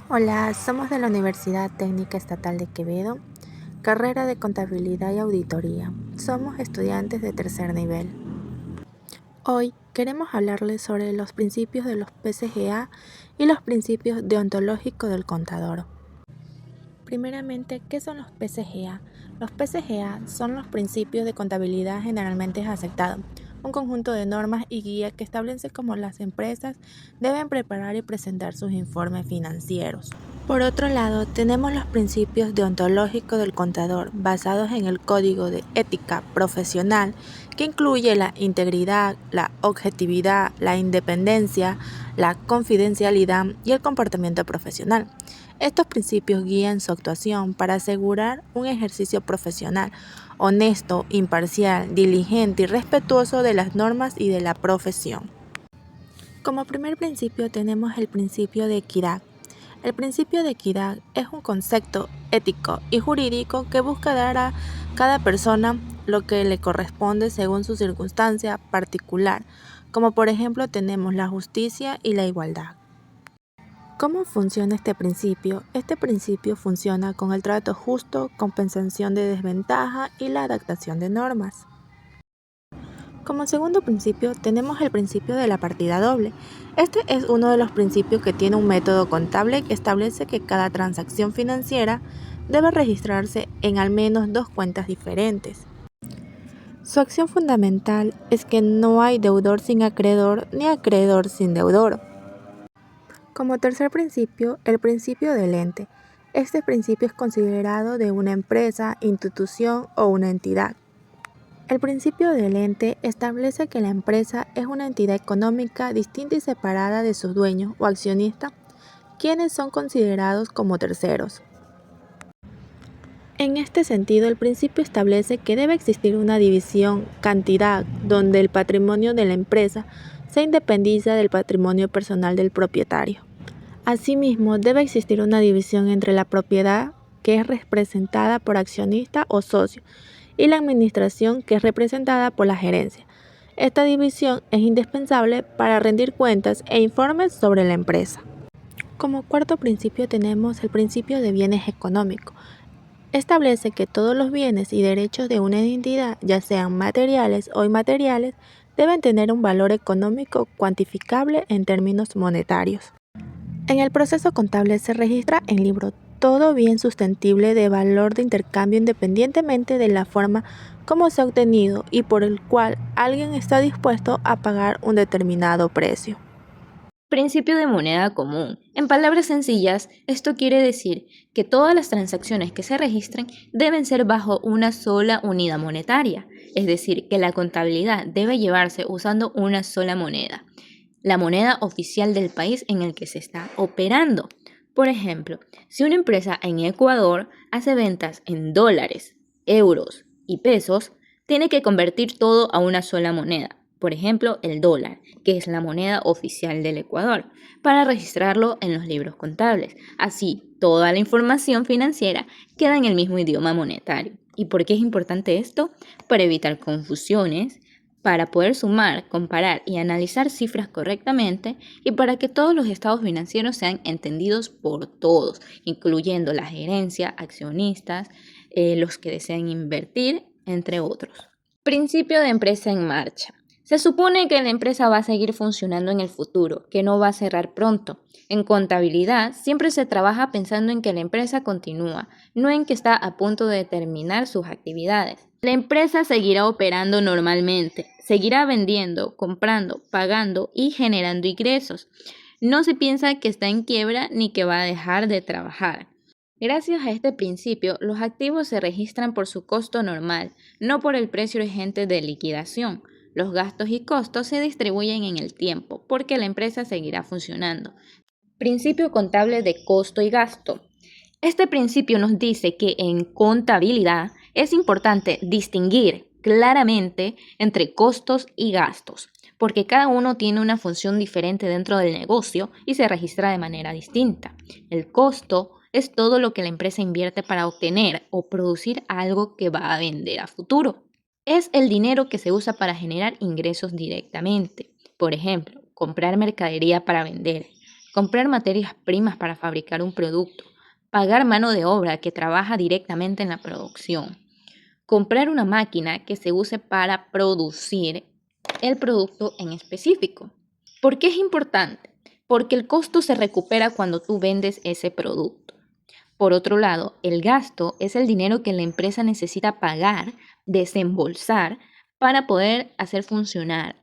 Hola, somos de la Universidad Técnica Estatal de Quevedo, carrera de Contabilidad y Auditoría. Somos estudiantes de tercer nivel. Hoy queremos hablarles sobre los principios de los PCGA y los principios deontológicos del contador. Primeramente, ¿qué son los PCGA? Los PCGA son los principios de contabilidad generalmente aceptados, un conjunto de normas y guías que establece cómo las empresas deben preparar y presentar sus informes financieros. Por otro lado, tenemos los principios deontológicos del contador, basados en el Código de Ética Profesional, que incluye la integridad, la objetividad, la independencia, la confidencialidad y el comportamiento profesional. Estos principios guían su actuación para asegurar un ejercicio profesional honesto, imparcial, diligente y respetuoso de las normas y de la profesión. Como primer principio tenemos el principio de equidad. El principio de equidad es un concepto ético y jurídico que busca dar a cada persona lo que le corresponde según su circunstancia particular, como por ejemplo tenemos la justicia y la igualdad. ¿Cómo funciona este principio? Este principio funciona con el trato justo, compensación de desventaja y la adaptación de normas. Como segundo principio tenemos el principio de la partida doble. Este es uno de los principios que tiene un método contable que establece que cada transacción financiera debe registrarse en al menos dos cuentas diferentes. Su acción fundamental es que no hay deudor sin acreedor ni acreedor sin deudor. Como tercer principio, el principio del ente. Este principio es considerado de una empresa, institución o una entidad. El principio del ente establece que la empresa es una entidad económica distinta y separada de sus dueños o accionistas, quienes son considerados como terceros. En este sentido, el principio establece que debe existir una división cantidad donde el patrimonio de la empresa se independiza del patrimonio personal del propietario. Asimismo, debe existir una división entre la propiedad, que es representada por accionista o socio, y la administración, que es representada por la gerencia. Esta división es indispensable para rendir cuentas e informes sobre la empresa. Como cuarto principio tenemos el principio de bienes económicos. Establece que todos los bienes y derechos de una entidad, ya sean materiales o inmateriales, deben tener un valor económico cuantificable en términos monetarios. En el proceso contable se registra en libro todo bien sustantible de valor de intercambio independientemente de la forma como se ha obtenido y por el cual alguien está dispuesto a pagar un determinado precio. Principio de moneda común. En palabras sencillas, esto quiere decir que todas las transacciones que se registren deben ser bajo una sola unidad monetaria, es decir, que la contabilidad debe llevarse usando una sola moneda, la moneda oficial del país en el que se está operando. Por ejemplo, si una empresa en Ecuador hace ventas en dólares, euros y pesos, tiene que convertir todo a una sola moneda, por ejemplo, el dólar, que es la moneda oficial del Ecuador, para registrarlo en los libros contables. Así, toda la información financiera queda en el mismo idioma monetario. ¿Y por qué es importante esto? Para evitar confusiones, para poder sumar, comparar y analizar cifras correctamente y para que todos los estados financieros sean entendidos por todos, incluyendo la gerencia, accionistas, los que desean invertir, entre otros. Principio de empresa en marcha. Se supone que la empresa va a seguir funcionando en el futuro, que no va a cerrar pronto. En contabilidad siempre se trabaja pensando en que la empresa continúa, no en que está a punto de terminar sus actividades. La empresa seguirá operando normalmente, seguirá vendiendo, comprando, pagando y generando ingresos. No se piensa que está en quiebra ni que va a dejar de trabajar. Gracias a este principio, los activos se registran por su costo normal, no por el precio urgente de liquidación. Los gastos y costos se distribuyen en el tiempo, porque la empresa seguirá funcionando. Principio contable de costo y gasto. Este principio nos dice que en contabilidad es importante distinguir claramente entre costos y gastos, porque cada uno tiene una función diferente dentro del negocio y se registra de manera distinta. El costo es todo lo que la empresa invierte para obtener o producir algo que va a vender a futuro. Es el dinero que se usa para generar ingresos directamente. Por ejemplo, comprar mercadería para vender, comprar materias primas para fabricar un producto, pagar mano de obra que trabaja directamente en la producción, comprar una máquina que se use para producir el producto en específico. ¿Por qué es importante? Porque el costo se recupera cuando tú vendes ese producto. Por otro lado, el gasto es el dinero que la empresa necesita pagar, desembolsar, para poder hacer funcionar.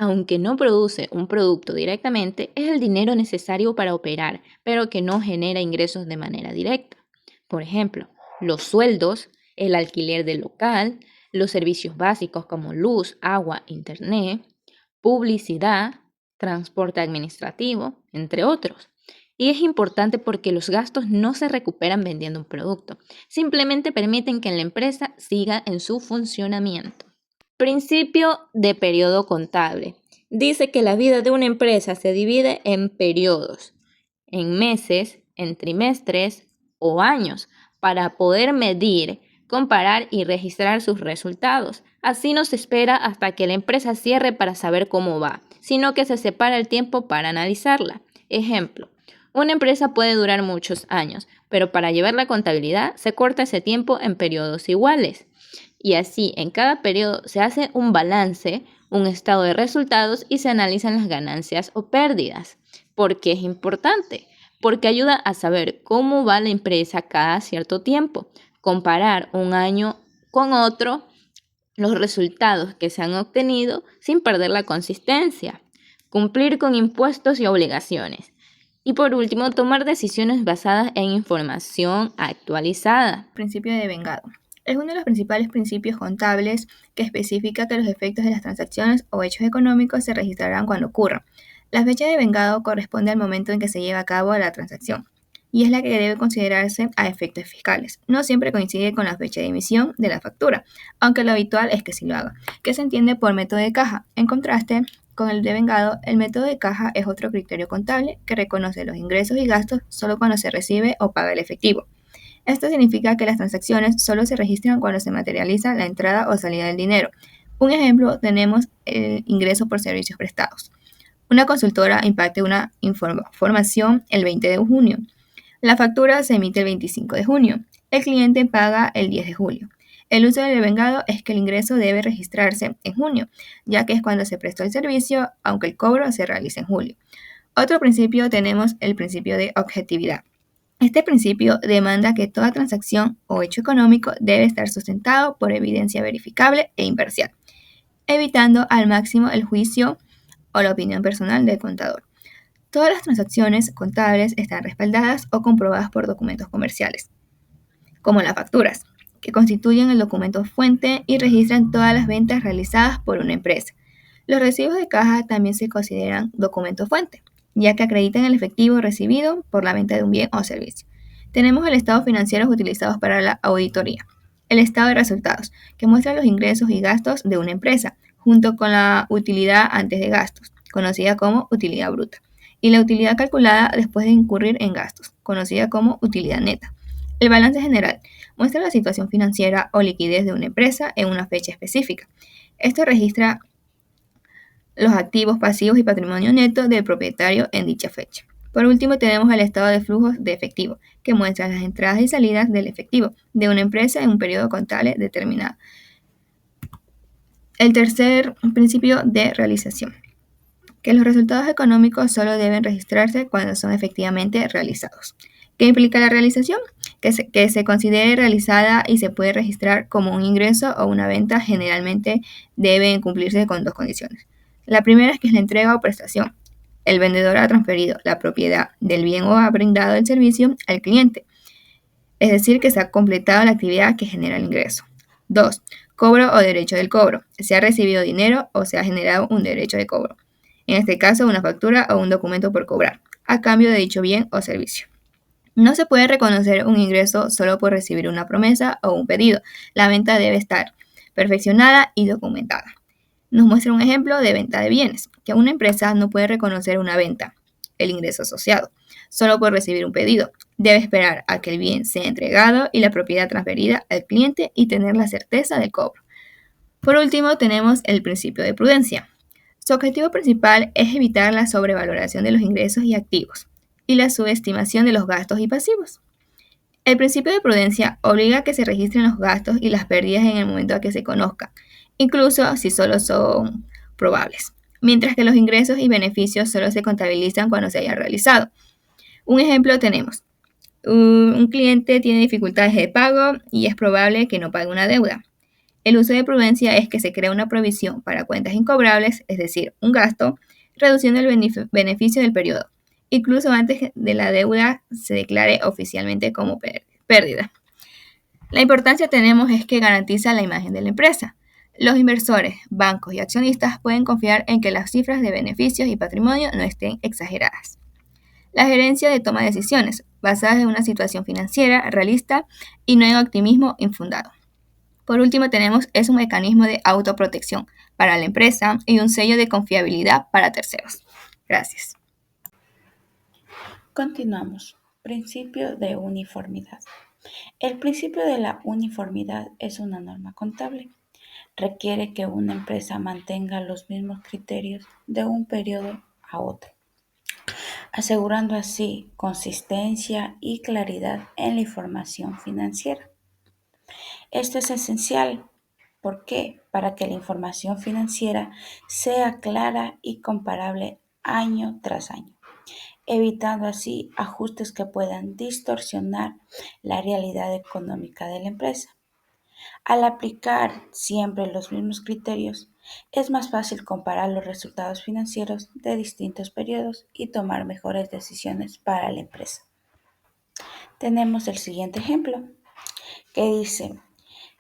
Aunque no produce un producto directamente, es el dinero necesario para operar, pero que no genera ingresos de manera directa. Por ejemplo, los sueldos, el alquiler del local, los servicios básicos como luz, agua, internet, publicidad, transporte administrativo, entre otros. Y es importante porque los gastos no se recuperan vendiendo un producto, simplemente permiten que la empresa siga en su funcionamiento. Principio de periodo contable. Dice que la vida de una empresa se divide en periodos, en meses, en trimestres o años, para poder medir, comparar y registrar sus resultados. Así no se espera hasta que la empresa cierre para saber cómo va, sino que se separa el tiempo para analizarla. Ejemplo, una empresa puede durar muchos años, pero para llevar la contabilidad se corta ese tiempo en periodos iguales. Y así, en cada periodo se hace un balance, un estado de resultados y se analizan las ganancias o pérdidas. ¿Por qué es importante? Porque ayuda a saber cómo va la empresa cada cierto tiempo, comparar un año con otro, los resultados que se han obtenido sin perder la consistencia, cumplir con impuestos y obligaciones. Y por último, tomar decisiones basadas en información actualizada. Principio de vengado. Es uno de los principales principios contables que especifica que los efectos de las transacciones o hechos económicos se registrarán cuando ocurran. La fecha de vengado corresponde al momento en que se lleva a cabo la transacción y es la que debe considerarse a efectos fiscales. No siempre coincide con la fecha de emisión de la factura, aunque lo habitual es que sí lo haga, que se entiende por método de caja. En contraste con el de vengado, el método de caja es otro criterio contable que reconoce los ingresos y gastos solo cuando se recibe o paga el efectivo. Esto significa que las transacciones solo se registran cuando se materializa la entrada o salida del dinero. Un ejemplo tenemos el ingreso por servicios prestados. Una consultora imparte una información el 20 de junio. La factura se emite el 25 de junio. El cliente paga el 10 de julio. El uso del devengado es que el ingreso debe registrarse en junio, ya que es cuando se prestó el servicio, aunque el cobro se realice en julio. Otro principio tenemos el principio de objetividad. Este principio demanda que toda transacción o hecho económico debe estar sustentado por evidencia verificable e imparcial, evitando al máximo el juicio o la opinión personal del contador. Todas las transacciones contables están respaldadas o comprobadas por documentos comerciales, como las facturas, que constituyen el documento fuente y registran todas las ventas realizadas por una empresa. Los recibos de caja también se consideran documento fuente, ya que acreditan el efectivo recibido por la venta de un bien o servicio. Tenemos el estado financiero utilizados para la auditoría, el estado de resultados, que muestra los ingresos y gastos de una empresa, junto con la utilidad antes de gastos, conocida como utilidad bruta, y la utilidad calculada después de incurrir en gastos, conocida como utilidad neta. El balance general muestra la situación financiera o liquidez de una empresa en una fecha específica. Esto registra los activos, pasivos y patrimonio neto del propietario en dicha fecha. Por último, tenemos el estado de flujos de efectivo, que muestra las entradas y salidas del efectivo de una empresa en un periodo contable determinado. El tercer principio de realización, que los resultados económicos solo deben registrarse cuando son efectivamente realizados. ¿Qué implica la realización? Que se considere realizada y se puede registrar como un ingreso o una venta. Generalmente deben cumplirse con dos condiciones. La primera es que es la entrega o prestación. El vendedor ha transferido la propiedad del bien o ha brindado el servicio al cliente. Es decir, que se ha completado la actividad que genera el ingreso. 2. Cobro o derecho del cobro. Se ha recibido dinero o se ha generado un derecho de cobro. En este caso, una factura o un documento por cobrar, a cambio de dicho bien o servicio. No se puede reconocer un ingreso solo por recibir una promesa o un pedido. La venta debe estar perfeccionada y documentada. Nos muestra un ejemplo de venta de bienes, que una empresa no puede reconocer una venta, el ingreso asociado, solo por recibir un pedido. Debe esperar a que el bien sea entregado y la propiedad transferida al cliente y tener la certeza del cobro. Por último, tenemos el principio de prudencia. Su objetivo principal es evitar la sobrevaloración de los ingresos y activos y la subestimación de los gastos y pasivos. El principio de prudencia obliga a que se registren los gastos y las pérdidas en el momento a que se conozcan, incluso si solo son probables, mientras que los ingresos y beneficios solo se contabilizan cuando se hayan realizado. Un ejemplo tenemos: un cliente tiene dificultades de pago y es probable que no pague una deuda. El uso de prudencia es que se crea una provisión para cuentas incobrables, es decir, un gasto, reduciendo el beneficio del periodo, incluso antes de la deuda se declare oficialmente como pérdida. La importancia tenemos es que garantiza la imagen de la empresa. Los inversores, bancos y accionistas pueden confiar en que las cifras de beneficios y patrimonio no estén exageradas. La gerencia de toma de decisiones, basadas en una situación financiera realista y no en optimismo infundado. Por último, tenemos un mecanismo de autoprotección para la empresa y un sello de confiabilidad para terceros. Gracias. Continuamos. Principio de uniformidad. El principio de la uniformidad es una norma contable. Requiere que una empresa mantenga los mismos criterios de un periodo a otro, asegurando así consistencia y claridad en la información financiera. Esto es esencial. ¿Por qué? Para que la información financiera sea clara y comparable año tras año, evitando así ajustes que puedan distorsionar la realidad económica de la empresa. Al aplicar siempre los mismos criterios, es más fácil comparar los resultados financieros de distintos periodos y tomar mejores decisiones para la empresa. Tenemos el siguiente ejemplo que dice: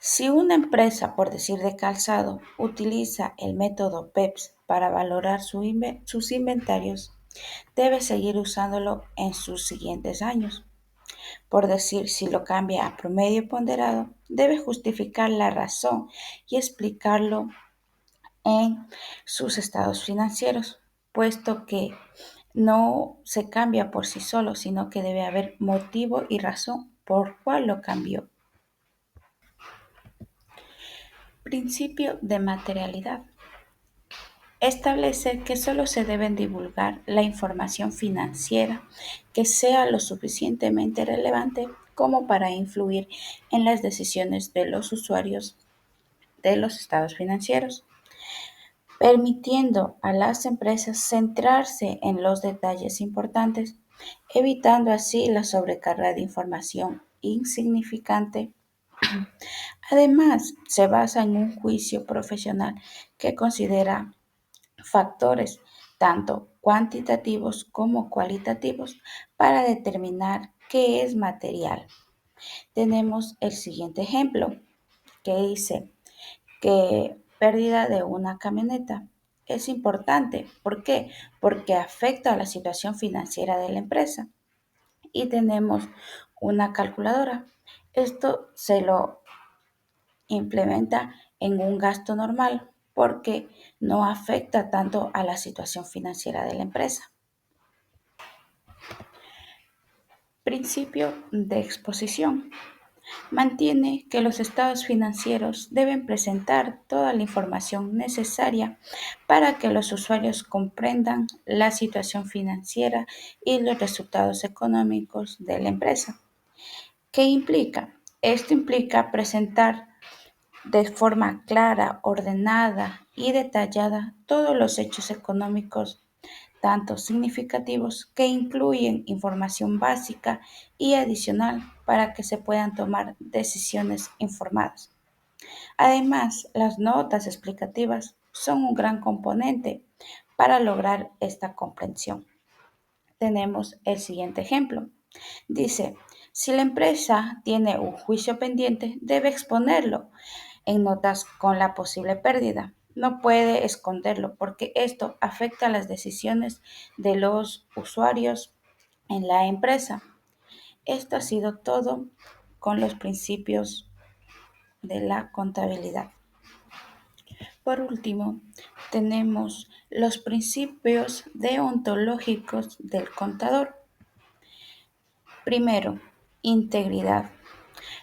si una empresa, por decir de calzado, utiliza el método PEPS para valorar sus inventarios, debe seguir usándolo en sus siguientes años. Por decir, si lo cambia a promedio ponderado, debe justificar la razón y explicarlo en sus estados financieros, puesto que no se cambia por sí solo, sino que debe haber motivo y razón por cuál lo cambió. Principio de materialidad. Establece que solo se deben divulgar la información financiera que sea lo suficientemente relevante como para influir en las decisiones de los usuarios de los estados financieros, permitiendo a las empresas centrarse en los detalles importantes, evitando así la sobrecarga de información insignificante. Además, se basa en un juicio profesional que considera factores tanto cuantitativos como cualitativos para determinar qué es material. Tenemos el siguiente ejemplo que dice que pérdida de una camioneta es importante. ¿Por qué? Porque afecta a la situación financiera de la empresa. Y tenemos una calculadora. Esto se lo implementa en un gasto normal porque no afecta tanto a la situación financiera de la empresa. Principio de exposición. Mantiene que los estados financieros deben presentar toda la información necesaria para que los usuarios comprendan la situación financiera y los resultados económicos de la empresa. ¿Qué implica? Esto implica presentar de forma clara, ordenada y detallada todos los hechos económicos, tanto significativos que incluyen información básica y adicional para que se puedan tomar decisiones informadas. Además, las notas explicativas son un gran componente para lograr esta comprensión. Tenemos el siguiente ejemplo. Dice, si la empresa tiene un juicio pendiente, debe exponerlo en notas con la posible pérdida. No puede esconderlo porque esto afecta las decisiones de los usuarios en la empresa. Esto ha sido todo con los principios de la contabilidad. Por último, tenemos los principios deontológicos del contador. Primero, integridad.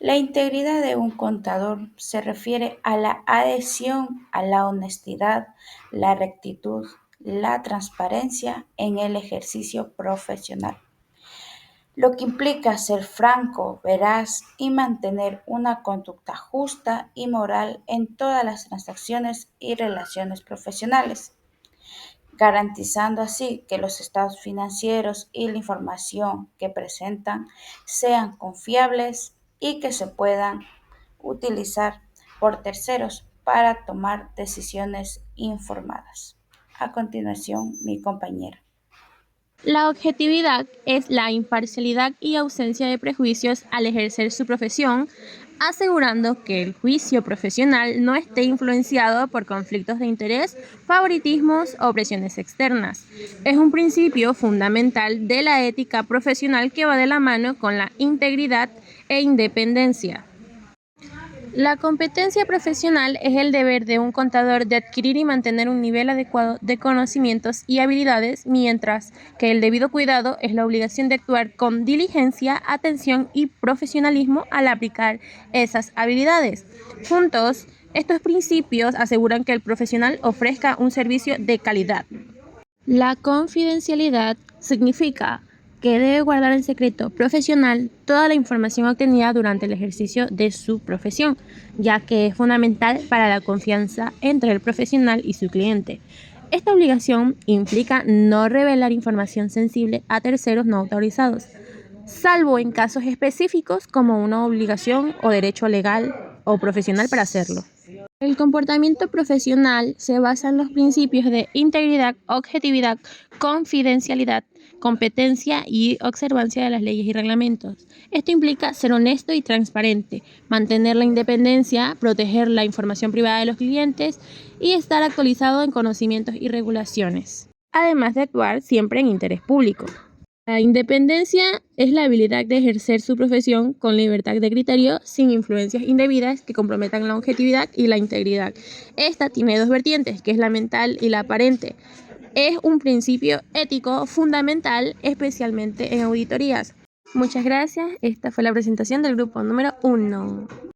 La integridad de un contador se refiere a la adhesión a la honestidad, la rectitud, la transparencia en el ejercicio profesional, lo que implica ser franco, veraz y mantener una conducta justa y moral en todas las transacciones y relaciones profesionales, garantizando así que los estados financieros y la información que presentan sean confiables y que se puedan utilizar por terceros para tomar decisiones informadas. A continuación, mi compañera. La objetividad es la imparcialidad y ausencia de prejuicios al ejercer su profesión, asegurando que el juicio profesional no esté influenciado por conflictos de interés, favoritismos o presiones externas. Es un principio fundamental de la ética profesional que va de la mano con la integridad e independencia. La competencia profesional es el deber de un contador de adquirir y mantener un nivel adecuado de conocimientos y habilidades, mientras que el debido cuidado es la obligación de actuar con diligencia, atención y profesionalismo al aplicar esas habilidades. Juntos, estos principios aseguran que el profesional ofrezca un servicio de calidad. La confidencialidad significa que debe guardar en secreto profesional toda la información obtenida durante el ejercicio de su profesión, ya que es fundamental para la confianza entre el profesional y su cliente. Esta obligación implica no revelar información sensible a terceros no autorizados, salvo en casos específicos como una obligación o derecho legal o profesional para hacerlo. El comportamiento profesional se basa en los principios de integridad, objetividad, confidencialidad, competencia y observancia de las leyes y reglamentos. Esto implica ser honesto y transparente, mantener la independencia, proteger la información privada de los clientes y estar actualizado en conocimientos y regulaciones, además de actuar siempre en interés público. La independencia es la habilidad de ejercer su profesión con libertad de criterio, sin influencias indebidas que comprometan la objetividad y la integridad. Esta tiene dos vertientes, que es la mental y la aparente. Es un principio ético fundamental, especialmente en auditorías. Muchas gracias. Esta fue la presentación del grupo número 1.